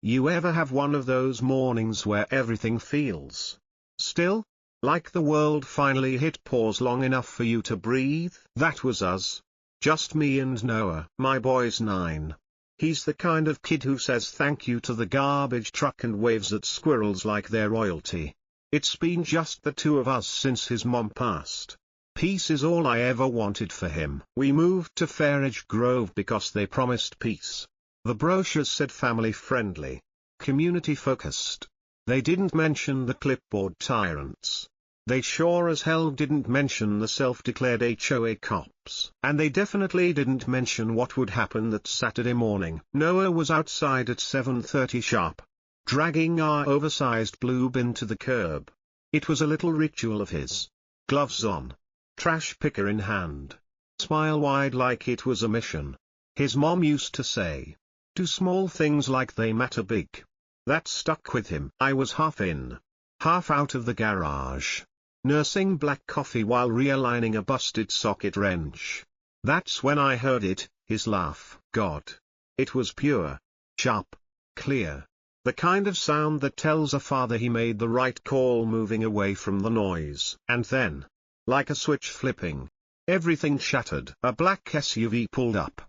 You ever have one of those mornings where everything feels still? Like the world finally hit pause long enough for you to breathe? That was us. Just me and Noah. My boy's 9. He's the kind of kid who says thank you to the garbage truck and waves at squirrels like they're royalty. It's been just the two of us since his mom passed. Peace is all I ever wanted for him. We moved to Fairidge Grove because they promised peace. The brochures said family-friendly, community-focused. They didn't mention the clipboard tyrants. They sure as hell didn't mention the self-declared HOA cops. And they definitely didn't mention what would happen that Saturday morning. Noah was outside at 7:30 sharp, dragging our oversized blue bin to the curb. It was a little ritual of his. Gloves on, trash picker in hand, smile wide like it was a mission. His mom used to say, "Do small things like they matter big." That stuck with him. I was half in, half out of the garage, nursing black coffee while realigning a busted socket wrench. That's when I heard it, his laugh. God. It was pure, sharp, clear. The kind of sound that tells a father he made the right call, moving away from the noise. And then, like a switch flipping, everything shattered. A black SUV pulled up.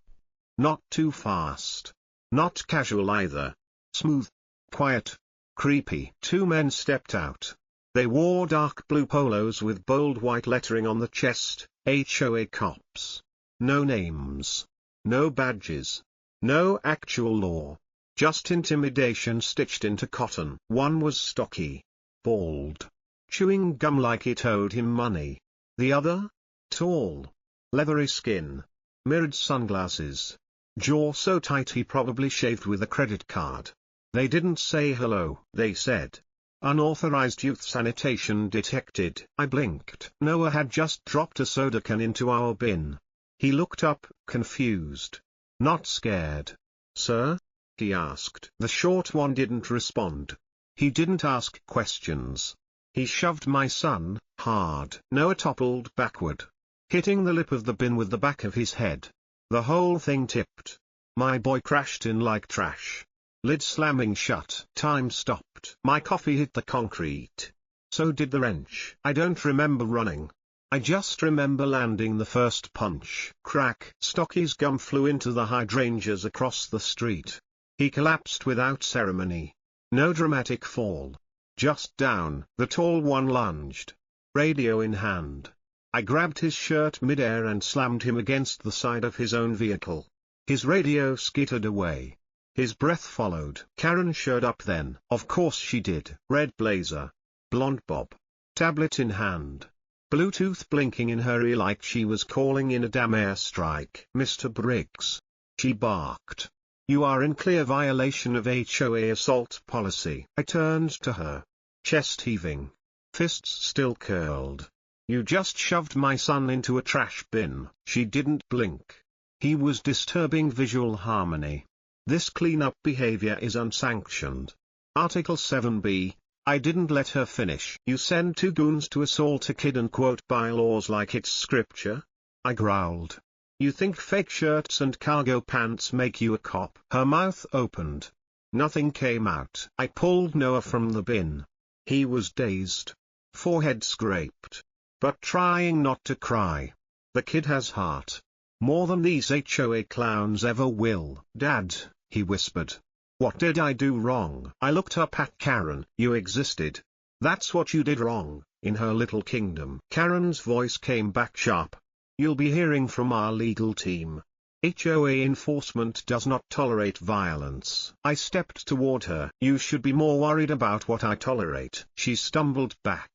Not too fast. Not casual either. Smooth. Quiet. Creepy. 2 men stepped out. They wore dark blue polos with bold white lettering on the chest, HOA Cops. No names. No badges. No actual law. Just intimidation stitched into cotton. One was stocky, bald, chewing gum like it owed him money. The other? Tall, leathery skin, mirrored sunglasses, jaw so tight he probably shaved with a credit card. They didn't say hello. They said, "Unauthorized youth sanitation detected." I blinked. Noah had just dropped a soda can into our bin. He looked up, confused. Not scared. "Sir?" he asked. The short one didn't respond. He didn't ask questions. He shoved my son, hard. Noah toppled backward, hitting the lip of the bin with the back of his head. The whole thing tipped. My boy crashed in like trash. Lid slamming shut. Time stopped. My coffee hit the concrete. So did the wrench. I don't remember running. I just remember landing the first punch. Crack. Stocky's gum flew into the hydrangeas across the street. He collapsed without ceremony. No dramatic fall. Just down. The tall one lunged, radio in hand. I grabbed his shirt midair and slammed him against the side of his own vehicle. His radio skittered away. His breath followed. Karen showed up then. Of course she did. Red blazer, blonde bob, tablet in hand, Bluetooth blinking in her ear like she was calling in a damn airstrike. "Mr. Briggs," she barked. "You are in clear violation of HOA assault policy." I turned to her, chest heaving, fists still curled. "You just shoved my son into a trash bin." She didn't blink. He was disturbing visual harmony. This cleanup behavior is unsanctioned. Article 7b. I didn't let her finish. "You send 2 goons to assault a kid and quote bylaws like it's scripture?" I growled. "You think fake shirts and cargo pants make you a cop?" Her mouth opened. Nothing came out. I pulled Noah from the bin. He was dazed, forehead scraped, but trying not to cry. The kid has heart. More than these HOA clowns ever will. "Dad," he whispered. "What did I do wrong?" I looked up at Karen. "You existed. That's what you did wrong, in her little kingdom." Karen's voice came back sharp. "You'll be hearing from our legal team. HOA enforcement does not tolerate violence." I stepped toward her. "You should be more worried about what I tolerate." She stumbled back.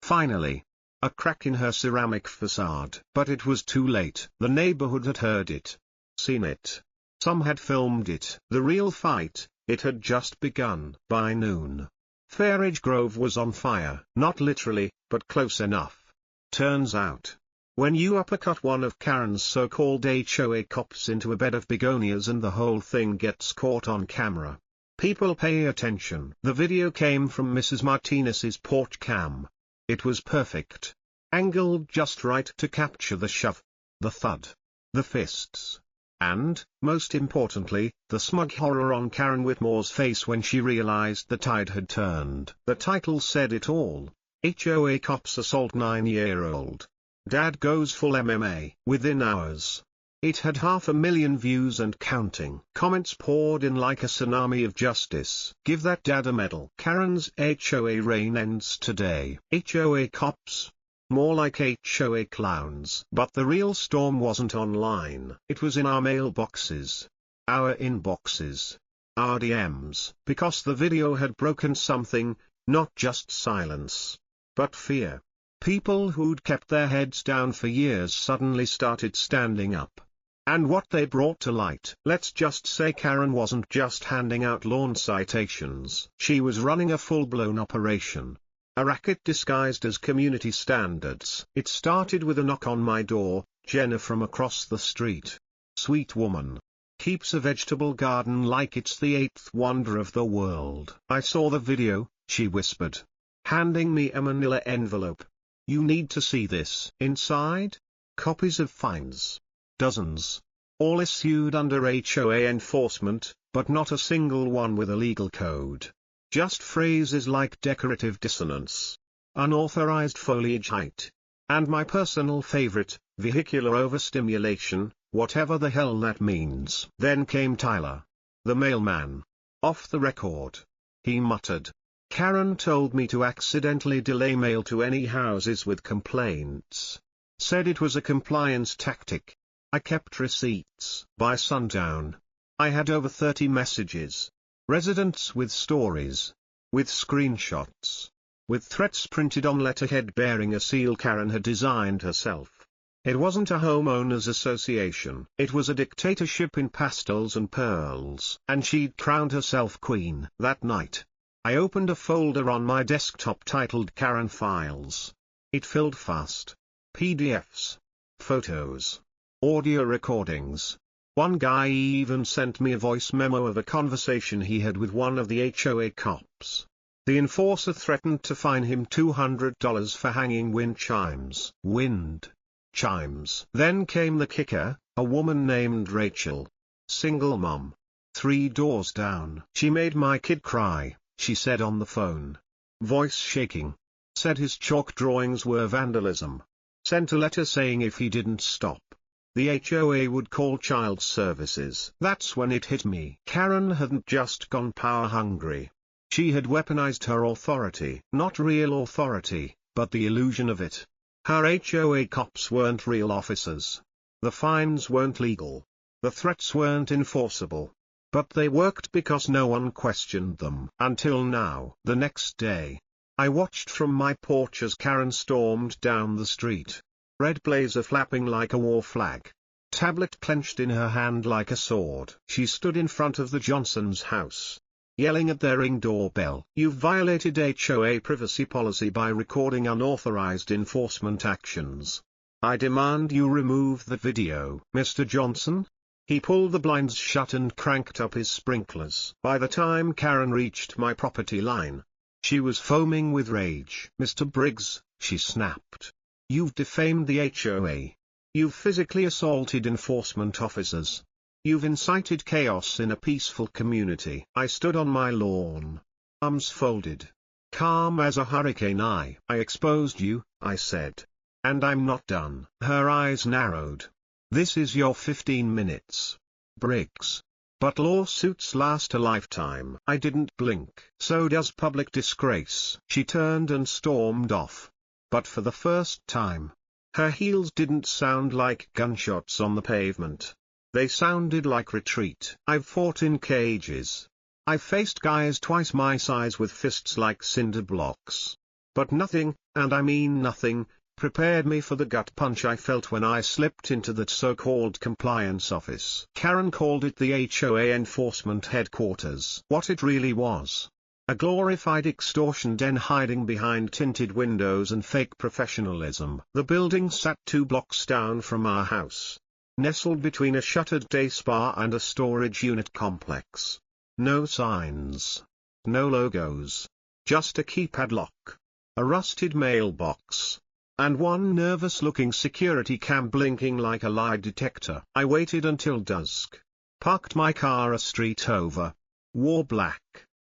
Finally, a crack in her ceramic facade. But it was too late. The neighborhood had heard it, seen it. Some had filmed it. The real fight, it had just begun. By noon, Fairidge Grove was on fire. Not literally, but close enough. Turns out, when you uppercut one of Karen's so-called HOA cops into a bed of begonias and the whole thing gets caught on camera, people pay attention. The video came from Mrs. Martinez's porch cam. It was perfect. Angled just right to capture the shove, the thud, the fists. And, most importantly, the smug horror on Karen Whitmore's face when she realized the tide had turned. The title said it all. HOA Cops assault 9-year-old. Dad goes full MMA. Within hours, it had 500,000 views and counting. Comments poured in like a tsunami of justice. Give that dad a medal. Karen's HOA reign ends today. HOA Cops. More like HOA clowns. But the real storm wasn't online. It was in our mailboxes. Our inboxes. Our DMs. Because the video had broken something, not just silence, but fear. People who'd kept their heads down for years suddenly started standing up. And what they brought to light. Let's just say Karen wasn't just handing out lawn citations. She was running a full-blown operation. A racket disguised as community standards. It started with a knock on my door. Jenna from across the street. Sweet woman. Keeps a vegetable garden like it's the eighth wonder of the world. I saw the video, she whispered, handing me a manila envelope. You need to see this. Inside? Copies of fines. Dozens. All issued under HOA enforcement, but not a single one with a legal code. Just phrases like decorative dissonance, unauthorized foliage height, and my personal favorite, vehicular overstimulation, whatever the hell that means. Then came Tyler, the mailman. Off the record, he muttered. Karen told me to accidentally delay mail to any houses with complaints. Said it was a compliance tactic. I kept receipts. By sundown, I had over 30 messages. Residents with stories, with screenshots, with threats printed on letterhead bearing a seal Karen had designed herself. It wasn't a homeowners association. It was a dictatorship in pastels and pearls. And she'd crowned herself queen. That night, I opened a folder on my desktop titled Karen Files. It filled fast. PDFs, photos, audio recordings. One guy even sent me a voice memo of a conversation he had with one of the HOA cops. The enforcer threatened to fine him $200 for hanging wind chimes. Wind chimes. Then came the kicker, a woman named Rachel. Single mom. 3 doors down. She made my kid cry, she said on the phone. Voice shaking. Said his chalk drawings were vandalism. Sent a letter saying if he didn't stop, the HOA would call child services. That's when it hit me. Karen hadn't just gone power hungry. She had weaponized her authority. Not real authority, but the illusion of it. Her HOA cops weren't real officers. The fines weren't legal. The threats weren't enforceable. But they worked because no one questioned them. Until now. The next day, I watched from my porch as Karen stormed down the street. Red blazer flapping like a war flag. Tablet clenched in her hand like a sword. She stood in front of the Johnsons' house, yelling at their Ring doorbell. You've violated HOA privacy policy by recording unauthorized enforcement actions. I demand you remove the video. Mr. Johnson? He pulled the blinds shut and cranked up his sprinklers. By the time Karen reached my property line, she was foaming with rage. Mr. Briggs, she snapped. You've defamed the HOA. You've physically assaulted enforcement officers. You've incited chaos in a peaceful community. I stood on my lawn, arms folded, calm as a hurricane. I exposed you, I said. And I'm not done. Her eyes narrowed. This is your 15 minutes, Briggs. But lawsuits last a lifetime. I didn't blink. So does public disgrace. She turned and stormed off. But for the first time, her heels didn't sound like gunshots on the pavement. They sounded like retreat. I've fought in cages. I've faced guys twice my size with fists like cinder blocks. But nothing, and I mean nothing, prepared me for the gut punch I felt when I slipped into that so-called compliance office. Karen called it the HOA enforcement headquarters. What it really was: a glorified extortion den hiding behind tinted windows and fake professionalism. The building sat 2 blocks down from our house, nestled between a shuttered day spa and a storage unit complex. No signs. No logos. Just a keypad lock. A rusted mailbox. and one nervous-looking security cam blinking like a lie detector. I waited until dusk. Parked my car a street over. Wore black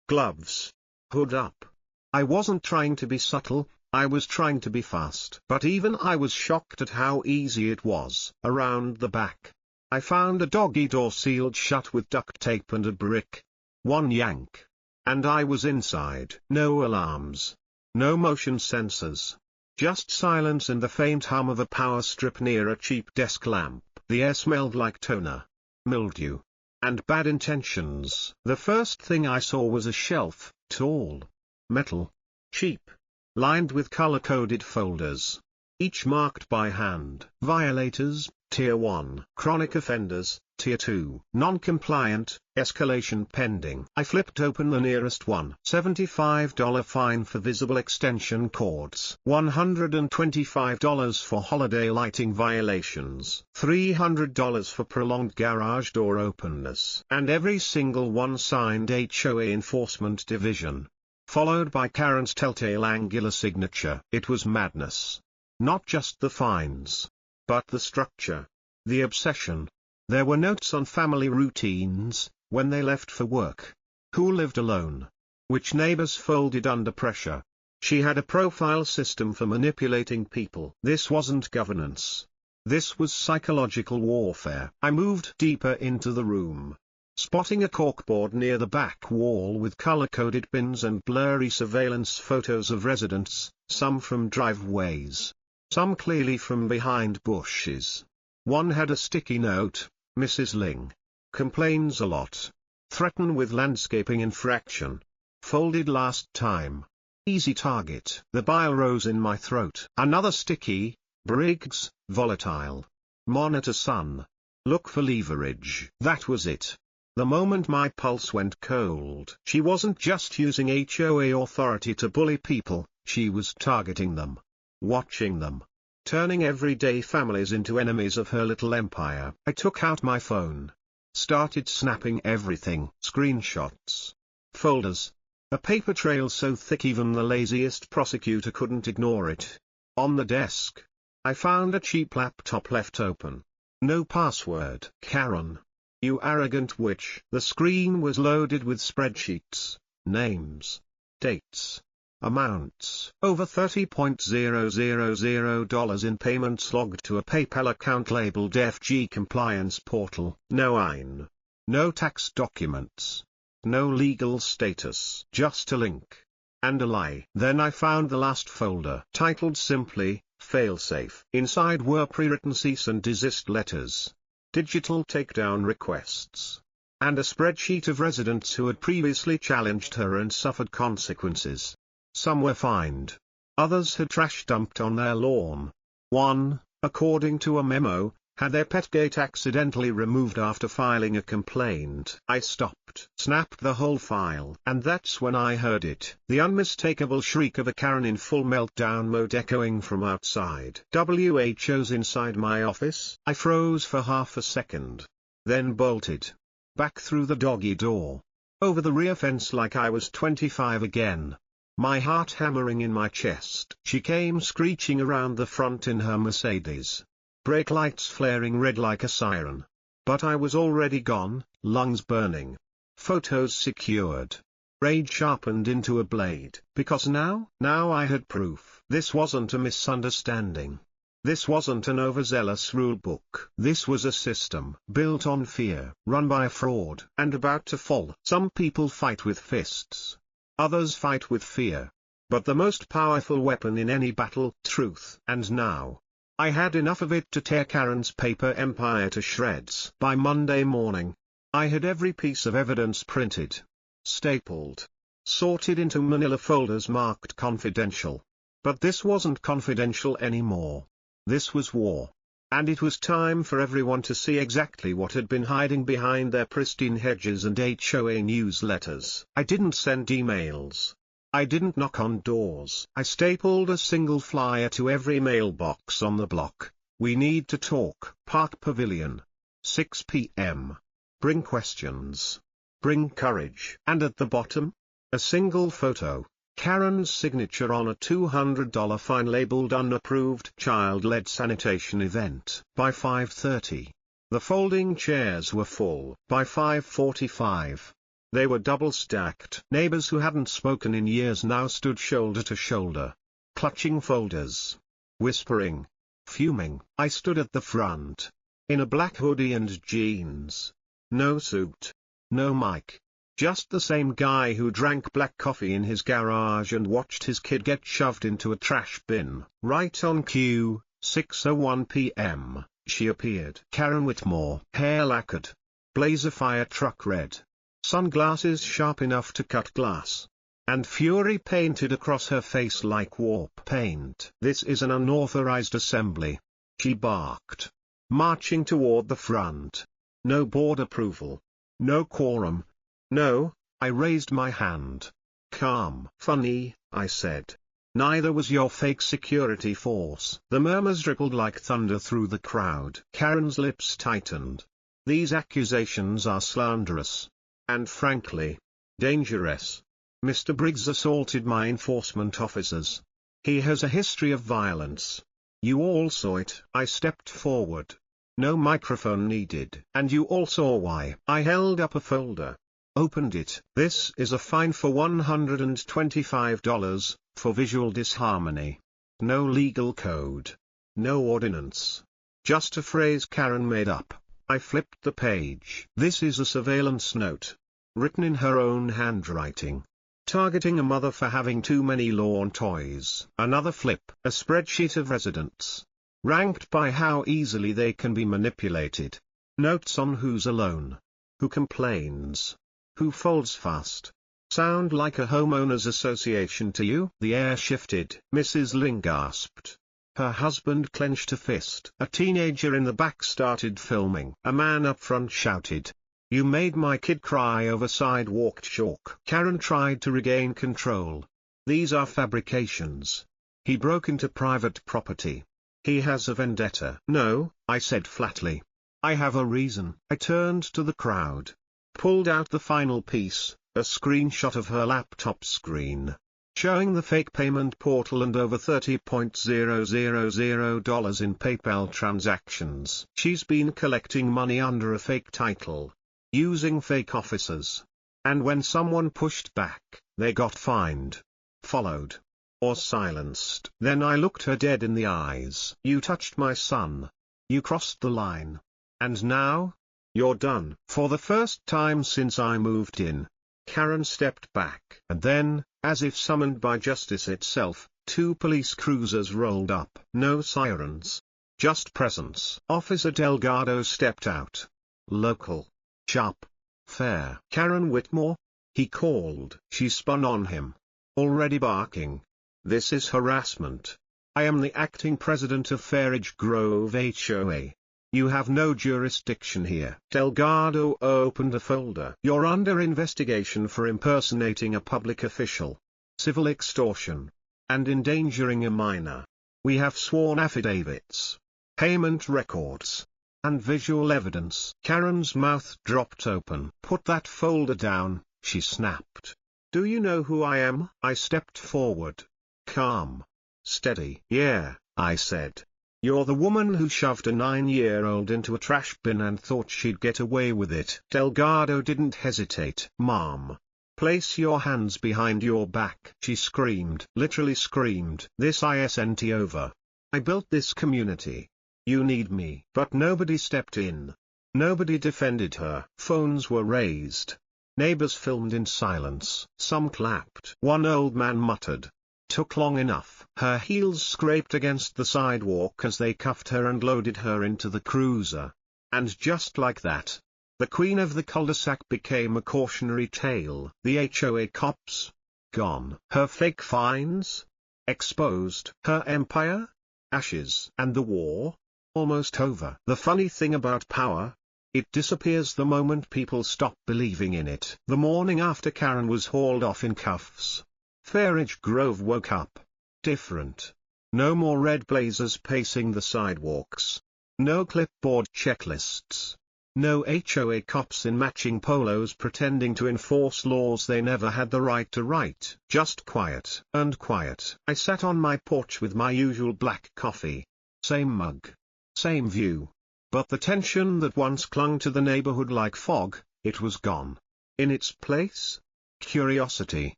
gloves. Hood up. I wasn't trying to be subtle, I was trying to be fast. But even I was shocked at how easy it was. Around the back, I found a doggy door sealed shut with duct tape and a brick. One yank, and I was inside. No alarms. No motion sensors. Just silence and the faint hum of a power strip near a cheap desk lamp. The air smelled like toner, mildew, and bad intentions. The first thing I saw was a shelf, tall, metal, cheap, lined with color-coded folders, each marked by hand. Violators, Tier 1. Chronic offenders, Tier 2. Non-compliant, escalation pending. I flipped open the nearest one. $75 fine for visible extension cords. $125 for holiday lighting violations. $300 for prolonged garage door openness. And every single one signed HOA Enforcement Division. Followed by Karen's telltale angular signature. It was madness. Not just the fines, but the structure, the obsession. There were notes on family routines, when they left for work, who lived alone, which neighbors folded under pressure. She had a profile system for manipulating people. This wasn't governance. This was psychological warfare. I moved deeper into the room, spotting a corkboard near the back wall with color-coded pins and blurry surveillance photos of residents, some from driveways, some clearly from behind bushes. One had a sticky note: Mrs. Ling complains a lot. Threaten with landscaping infraction. Folded last time. Easy target. The bile rose in my throat. Another sticky: Briggs, volatile. Monitor son. Look for leverage. That was it. The moment my pulse went cold. She wasn't just using HOA authority to bully people, she was targeting them. Watching them. Turning everyday families into enemies of her little empire. I took out my phone. Started snapping everything. Screenshots. Folders. A paper trail so thick even the laziest prosecutor couldn't ignore it. On the desk, I found a cheap laptop left open. No password. Karen. You arrogant witch. The screen was loaded with spreadsheets, names, dates, amounts. Over $30,000 in payments logged to a PayPal account labeled FG Compliance Portal. No IN. No tax documents. No legal status. Just a link. And a lie. Then I found the last folder, titled simply, Failsafe. Inside were pre-written cease and desist letters, digital takedown requests, and a spreadsheet of residents who had previously challenged her and suffered consequences. Some were fined. Others had trash dumped on their lawn. One, according to a memo, had their pet gate accidentally removed after filing a complaint. I stopped, snapped the whole file, and that's when I heard it. The unmistakable shriek of a Karen in full meltdown mode echoing from outside. WHO's inside my office. I froze for half a second. Then bolted. Back through the doggy door. Over the rear fence like I was 25 again. My heart hammering in my chest. She came screeching around the front in her Mercedes. Brake lights flaring red like a siren. But I was already gone, lungs burning. Photos secured. Rage sharpened into a blade. Because now I had proof. This wasn't a misunderstanding. This wasn't an overzealous rulebook. This was a system built on fear, run by a fraud, and about to fall. Some people fight with fists. Others fight with fear. But the most powerful weapon in any battle, truth. And now, I had enough of it to tear Karen's paper empire to shreds. By Monday morning, I had every piece of evidence printed, stapled, sorted into manila folders marked confidential. But this wasn't confidential anymore. This was war. And it was time for everyone to see exactly what had been hiding behind their pristine hedges and HOA newsletters. I didn't send emails. I didn't knock on doors. I stapled a single flyer to every mailbox on the block. We need to talk. Park Pavilion. 6 p.m. Bring questions. Bring courage. And at the bottom, a single photo. Karen's signature on a $200 fine labeled unapproved child-led sanitation event. By 5:30, the folding chairs were full. By 5:45, they were double-stacked. Neighbors who hadn't spoken in years now stood shoulder to shoulder, clutching folders, whispering, fuming. I stood at the front, in a black hoodie and jeans. No suit. No mic. Just the same guy who drank black coffee in his garage and watched his kid get shoved into a trash bin. Right on cue, 6:01 p.m., she appeared. Karen Whitmore. Hair lacquered. Blazer fire truck red. Sunglasses sharp enough to cut glass. And fury painted across her face like warp paint. "This is an unauthorized assembly," she barked, marching toward the front. "No board approval. No quorum. No." I raised my hand. "Calm." "Funny," I said. "Neither was your fake security force." The murmurs rippled like thunder through the crowd. Karen's lips tightened. "These accusations are slanderous. And frankly, dangerous. Mr. Briggs assaulted my enforcement officers. He has a history of violence. You all saw it." I stepped forward. "No microphone needed." "And you all saw why." I held up a folder. Opened it. "This is a fine for $125, for visual disharmony. No legal code. No ordinance. Just a phrase Karen made up." I flipped the page. "This is a surveillance note. Written in her own handwriting. Targeting a mother for having too many lawn toys." Another flip. "A spreadsheet of residents. Ranked by how easily they can be manipulated. Notes on who's alone. Who complains. Who folds fast. Sound like a homeowners association to you?" The air shifted. Mrs. Ling gasped. Her husband clenched a fist. A teenager in the back started filming. A man up front shouted, "You made my kid cry over sidewalk chalk." Karen tried to regain control. "These are fabrications. He broke into private property. He has a vendetta." "No," I said flatly. "I have a reason." I turned to the crowd. Pulled out the final piece, a screenshot of her laptop screen, showing the fake payment portal and over $30,000 in PayPal transactions. She's been collecting money under a fake title, using fake officers. And when someone pushed back, they got fined, followed, or silenced. Then I looked her dead in the eyes. "You touched my son. You crossed the line. And now? You're done." For the first time since I moved in, Karen stepped back. And then, as if summoned by justice itself, 2 police cruisers rolled up. No sirens. Just presence. Officer Delgado stepped out. Local. Sharp. Fair. "Karen Whitmore?" he called. She spun on him, already barking. "This is harassment. I am the acting president of Fairidge Grove HOA. You have no jurisdiction here." Delgado opened a folder. "You're under investigation for impersonating a public official, civil extortion, and endangering a minor. We have sworn affidavits, payment records, and visual evidence." Karen's mouth dropped open. "Put that folder down," she snapped. "Do you know who I am?" I stepped forward. Calm. Steady. "Yeah," I said. "You're the woman who shoved a 9-year-old into a trash bin and thought she'd get away with it." Delgado didn't hesitate. "Mom, place your hands behind your back," she screamed. Literally screamed. "This isn't over. I built this community. You need me." But nobody stepped in. Nobody defended her. Phones were raised. Neighbors filmed in silence. Some clapped. One old man muttered, "Took long enough." Her heels scraped against the sidewalk as they cuffed her and loaded her into the cruiser. And just like that, the queen of the cul-de-sac became a cautionary tale. The HOA Cops? Gone. Her fake fines? Exposed. Her empire? Ashes. And the war? Almost over. The funny thing about power? It disappears the moment people stop believing in it. The morning after Karen was hauled off in cuffs, Fairidge Grove woke up. Different. No more red blazers pacing the sidewalks. No clipboard checklists. No HOA cops in matching polos pretending to enforce laws they never had the right to write. Just quiet and quiet. I sat on my porch with my usual black coffee. Same mug. Same view. But the tension that once clung to the neighborhood like fog, it was gone. In its place? Curiosity.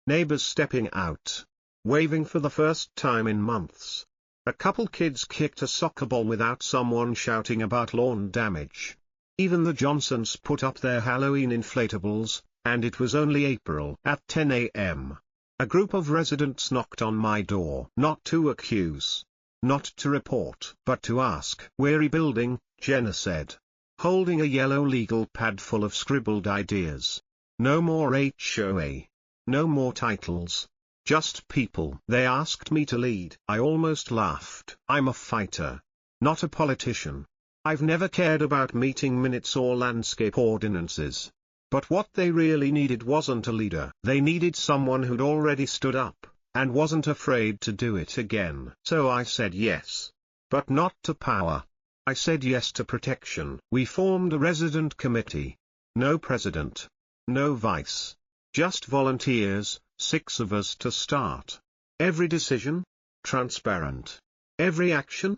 Neighbors stepping out. Waving for the first time in months. A couple kids kicked a soccer ball without someone shouting about lawn damage. Even the Johnsons put up their Halloween inflatables, and it was only April. At 10 a.m. a group of residents knocked on my door. Not to accuse. Not to report. But to ask. We're rebuilding, Jenna said. Holding a yellow legal pad full of scribbled ideas. No more HOA. No more titles. Just people. They asked me to lead. I almost laughed. I'm a fighter. Not a politician. I've never cared about meeting minutes or landscape ordinances. But what they really needed wasn't a leader. They needed someone who'd already stood up, and wasn't afraid to do it again. So I said yes. But not to power. I said yes to protection. We formed a resident committee. No president. No vice. Just volunteers, 6 of us to start. Every decision? Transparent. Every action?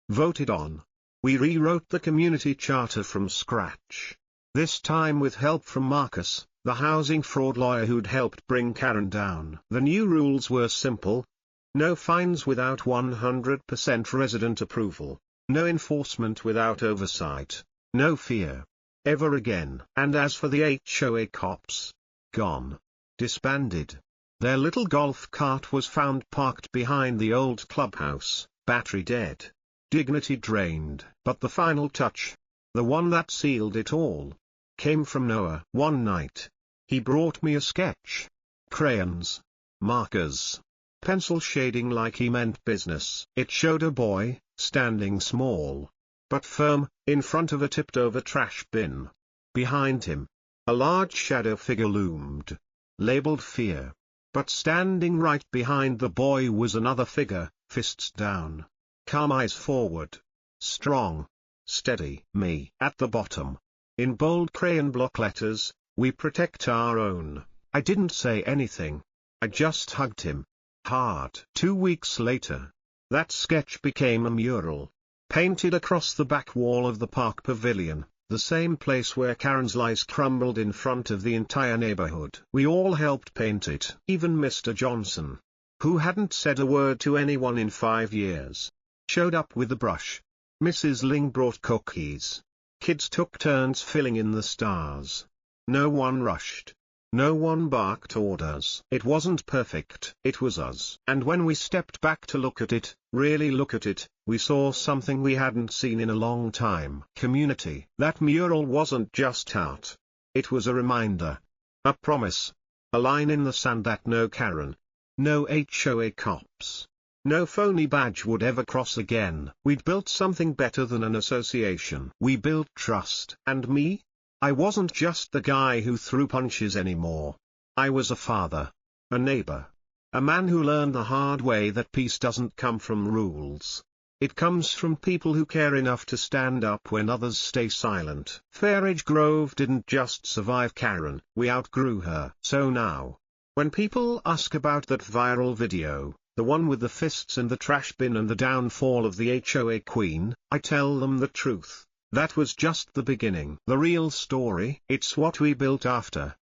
Voted on. We rewrote the community charter from scratch. This time with help from Marcus, the housing fraud lawyer who'd helped bring Karen down. The new rules were simple. No fines without 100% resident approval. No enforcement without oversight. No fear. Ever again. And as for the HOA cops, gone. Disbanded. Their little golf cart was found parked behind the old clubhouse, battery dead. Dignity drained. But the final touch, the one that sealed it all, came from Noah. One night, he brought me a sketch. Crayons. Markers. Pencil shading like he meant business. It showed a boy, standing small, but firm, in front of a tipped-over trash bin. Behind him, a large shadow figure loomed, labeled fear. But standing right behind the boy was another figure, fists down. Calm, eyes forward. Strong. Steady. Me. At the bottom, in bold crayon block letters, we protect our own. I didn't say anything. I just hugged him. Hard. 2 weeks later, that sketch became a mural. Painted across the back wall of the park pavilion, the same place where Karen's lies crumbled in front of the entire neighborhood. We all helped paint it. Even Mr. Johnson, who hadn't said a word to anyone in 5 years, showed up with a brush. Mrs. Ling brought cookies. Kids took turns filling in the stars. No one rushed. No one barked orders. It wasn't perfect. It was us. And when we stepped back to look at it, really look at it, we saw something we hadn't seen in a long time. Community. That mural wasn't just art. It was a reminder. A promise. A line in the sand that no Karen, no HOA cops, no phony badge would ever cross again. We'd built something better than an association. We built trust. And me? I wasn't just the guy who threw punches anymore. I was a father. A neighbor. A man who learned the hard way that peace doesn't come from rules. It comes from people who care enough to stand up when others stay silent. Fairidge Grove didn't just survive Karen, we outgrew her. So now, when people ask about that viral video, the one with the fists in the trash bin and the downfall of the HOA queen, I tell them the truth. That was just the beginning. The real story, it's what we built after.